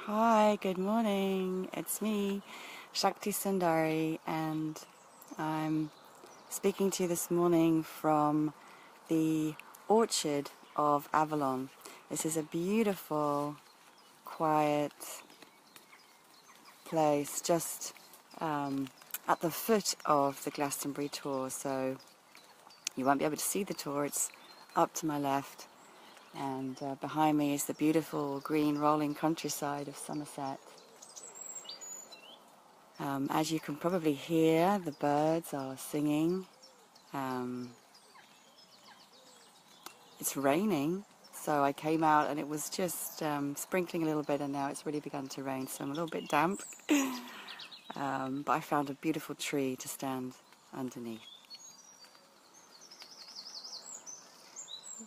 Hi, good morning. It's me, Shakti Sundari, and I'm speaking to you this morning from the orchard of Avalon. This is a beautiful, quiet place just at the foot of the Glastonbury Tor, so you won't be able to see the Tor. It's up to my left. And behind me is the beautiful green rolling countryside of Somerset. As you can probably hear, the birds are singing. It's raining, so I came out and it was just sprinkling a little bit, and now it's really begun to rain, so I'm a little bit damp. But I found a beautiful tree to stand underneath.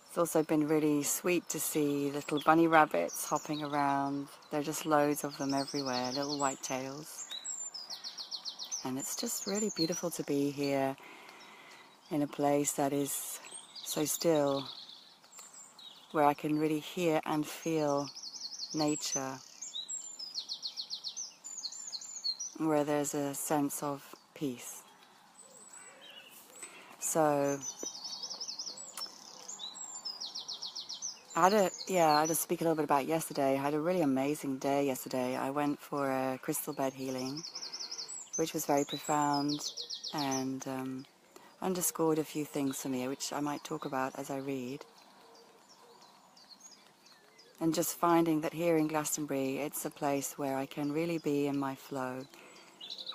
It's also been really sweet to see little bunny rabbits hopping around. There are just loads of them everywhere, little white tails. And it's just really beautiful to be here in a place that is so still, where I can really hear and feel nature, where there's a sense of peace. So I had to speak a little bit about yesterday. I had a really amazing day yesterday. I went for a crystal bed healing, which was very profound and underscored a few things for me, which I might talk about as I read. And just finding that here in Glastonbury, it's a place where I can really be in my flow,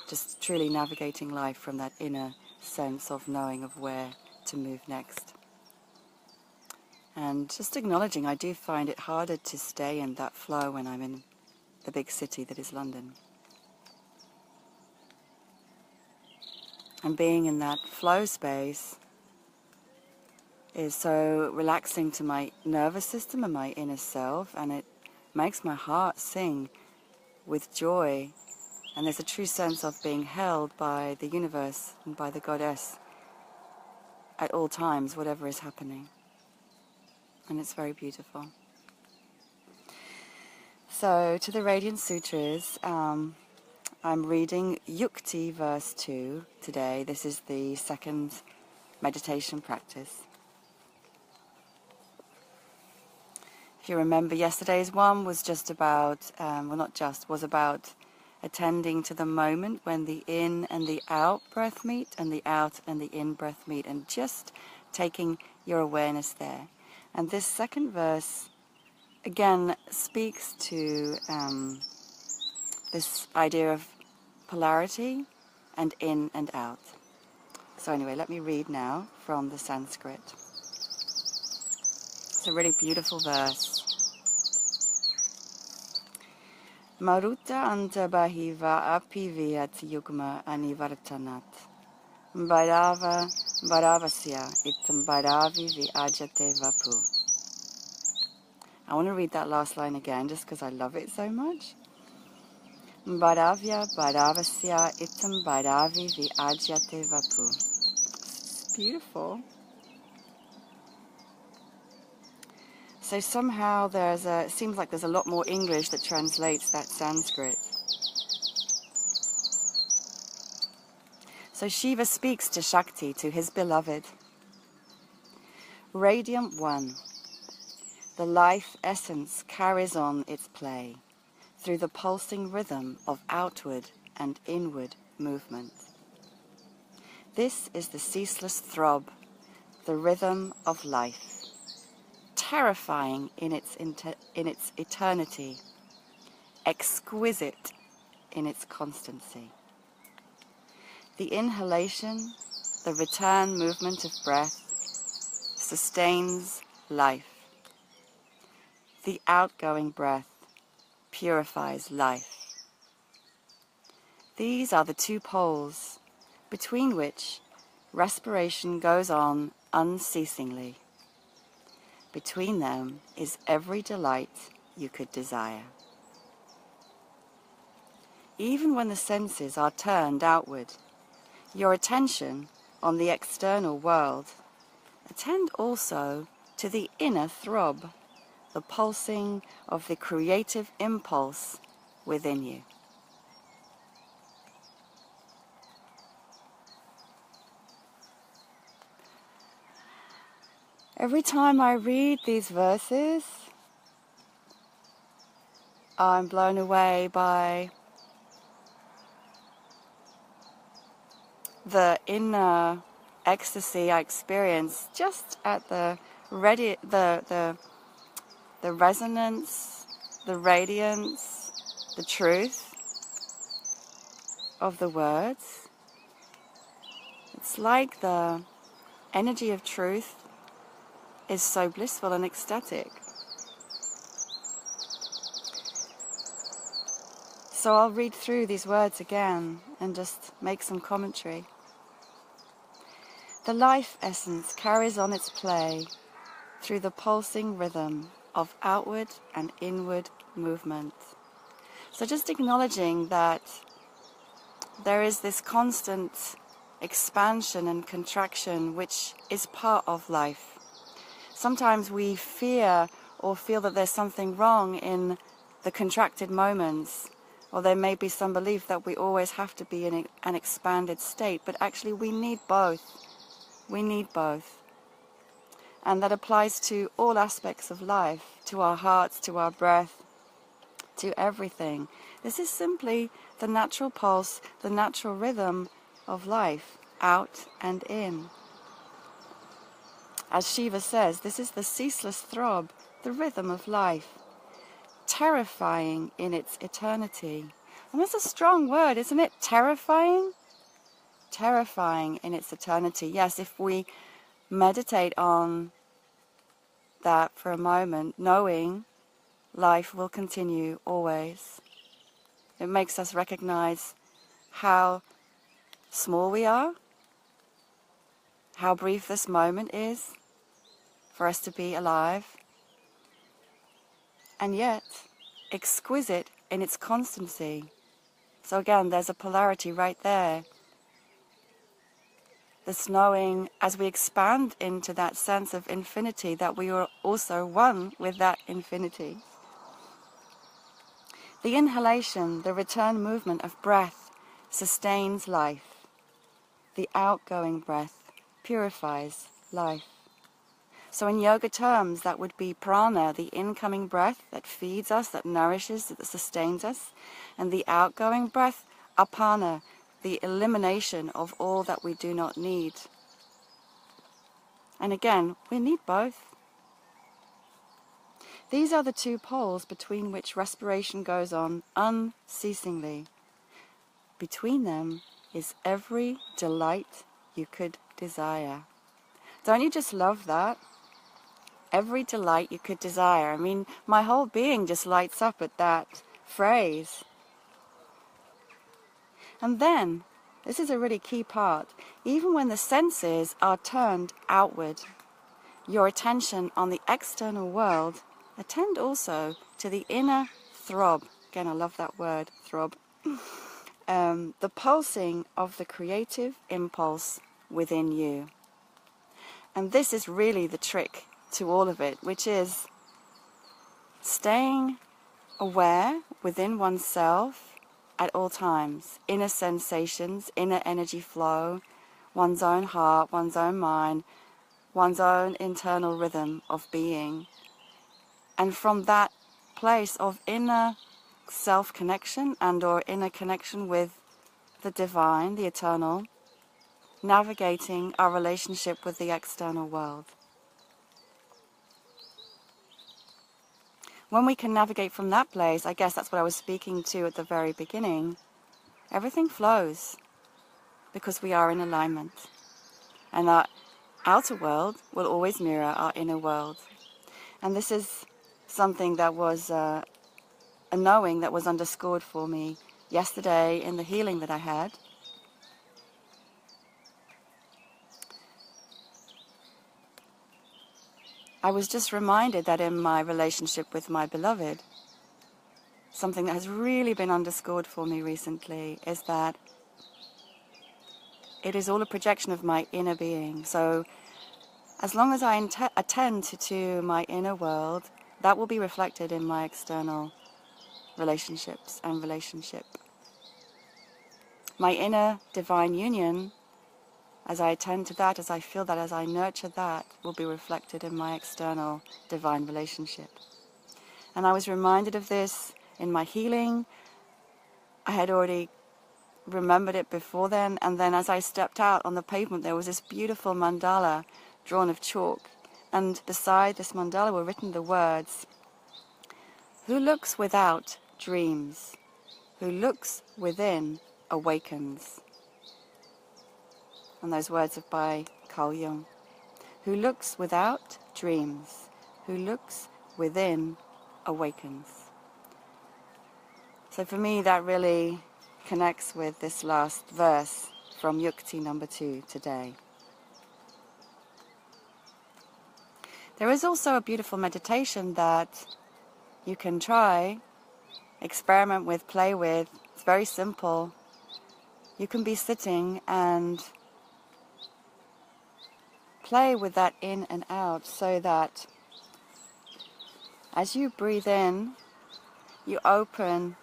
just truly navigating life from that inner sense of knowing of where to move next. And just acknowledging I do find it harder to stay in that flow when I'm in the big city that is London. And being in that flow space is so relaxing to my nervous system and my inner self, and it makes my heart sing with joy, and there's a true sense of being held by the universe and by the goddess at all times, whatever is happening. And it's very beautiful. So to the Radiance Sutras, I'm reading Yukti verse 2 today. This is the second meditation practice. If you remember, yesterday's one was just about, was about attending to the moment when the in and the out breath meet and the out and the in breath meet, and just taking your awareness there. And this second verse, again, speaks to this idea of polarity and in and out. So anyway, let me read now from the Sanskrit. It's a really beautiful verse. Maruta anta bahiva apiviyat yugma anivartanat. Bhairava Bhairavasya itam Bhairavi viajate vapu. I want to read that last line again just because I love it so much. Bhairavya Bhairavasya itam Bhairavi viajate vapu. It's beautiful. So somehow it seems like there's a lot more English that translates that Sanskrit. So Shiva speaks to Shakti, to his beloved. Radiant One, the life essence carries on its play through the pulsing rhythm of outward and inward movement. This is the ceaseless throb, the rhythm of life. Terrifying in its eternity, exquisite in its constancy. The inhalation, the return movement of breath, sustains life. The outgoing breath purifies life. These are the two poles between which respiration goes on unceasingly. Between them is every delight you could desire. Even when the senses are turned outward, your attention on the external world, attend also to the inner throb, the pulsing of the creative impulse within you. Every time I read these verses, I'm blown away by the inner ecstasy I experience just at the resonance, the radiance, the truth of the words. It's like the energy of truth is so blissful and ecstatic. So I'll read through these words again and just make some commentary. The life essence carries on its play through the pulsing rhythm of outward and inward movement. So just acknowledging that there is this constant expansion and contraction which is part of life. Sometimes we fear or feel that there's something wrong in the contracted moments, or there may be some belief that we always have to be in an expanded state, but actually we need both. We need both. And that applies to all aspects of life, to our hearts, to our breath, to everything. This is simply the natural pulse, the natural rhythm of life, out and in. As Shiva says, this is the ceaseless throb, the rhythm of life, terrifying in its eternity. And that's a strong word, isn't it? Terrifying? Terrifying in its eternity. Yes, if we meditate on that for a moment, knowing life will continue always. It makes us recognize how small we are, how brief this moment is for us to be alive, and yet exquisite in its constancy. So again, there's a polarity right there. This knowing, as we expand into that sense of infinity, that we are also one with that infinity. The inhalation, the return movement of breath, sustains life. The outgoing breath purifies life. So in yoga terms, that would be prana, the incoming breath that feeds us, that nourishes, that sustains us. And the outgoing breath, apana, the elimination of all that we do not need. And again, we need both. These are the two poles between which respiration goes on unceasingly. Between them is every delight you could desire. Don't you just love that? Every delight you could desire. I mean, my whole being just lights up at that phrase. And then, this is a really key part, even when the senses are turned outward, your attention on the external world, attend also to the inner throb. Again, I love that word, throb. The pulsing of the creative impulse within you. And this is really the trick to all of it, which is staying aware within oneself at all times. Inner sensations, inner energy flow, one's own heart, one's own mind, one's own internal rhythm of being. And from that place of inner self-connection and or inner connection with the divine, the eternal, navigating our relationship with the external world. When we can navigate from that place, I guess that's what I was speaking to at the very beginning, everything flows because we are in alignment. And our outer world will always mirror our inner world. And this is something that was a knowing that was underscored for me yesterday in the healing that I had. I was just reminded that in my relationship with my beloved, something that has really been underscored for me recently is that it is all a projection of my inner being. So as long as I attend to my inner world, that will be reflected in my external relationships and relationship. My inner divine union, as I attend to that, as I feel that, as I nurture that, will be reflected in my external divine relationship. And I was reminded of this in my healing. I had already remembered it before then, and then as I stepped out on the pavement, there was this beautiful mandala drawn of chalk, and beside this mandala were written the words, "Who looks without dreams, who looks within awakens." And those words are by Carl Jung. Who looks without dreams, who looks within awakens. So for me, that really connects with this last verse from Yukti number 2 today. There is also a beautiful meditation that you can try, experiment with, play with. It's very simple. You can be sitting and play with that in and out, so that as you breathe in, you open,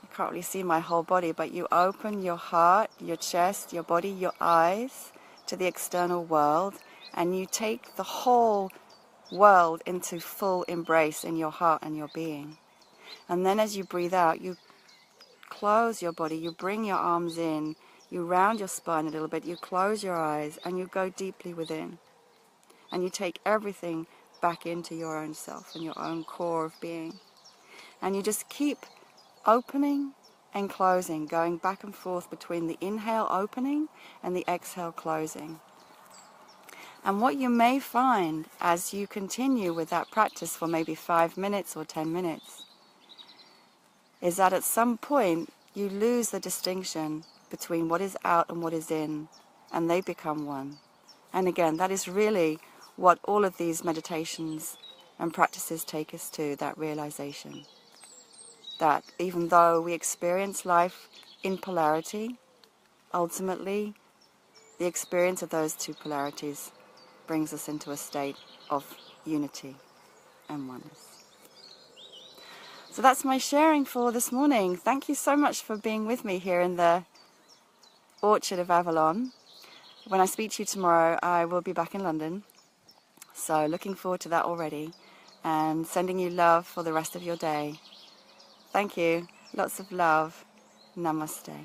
you can't really see my whole body, but you open your heart, your chest, your body, your eyes to the external world, and you take the whole world into full embrace in your heart and your being. And then as you breathe out, you close your body, you bring your arms in, you round your spine a little bit, you close your eyes, and you go deeply within. And you take everything back into your own self and your own core of being. And you just keep opening and closing, going back and forth between the inhale opening and the exhale closing. And what you may find as you continue with that practice for maybe 5 minutes or 10 minutes is that at some point you lose the distinction between what is out and what is in, and they become one. And again, that is really what all of these meditations and practices take us to, that realization. That even though we experience life in polarity, ultimately the experience of those two polarities brings us into a state of unity and oneness. So that's my sharing for this morning. Thank you so much for being with me here in the Orchard of Avalon. When I speak to you tomorrow, I will be back in London. So looking forward to that already, and sending you love for the rest of your day. Thank you. Lots of love. Namaste.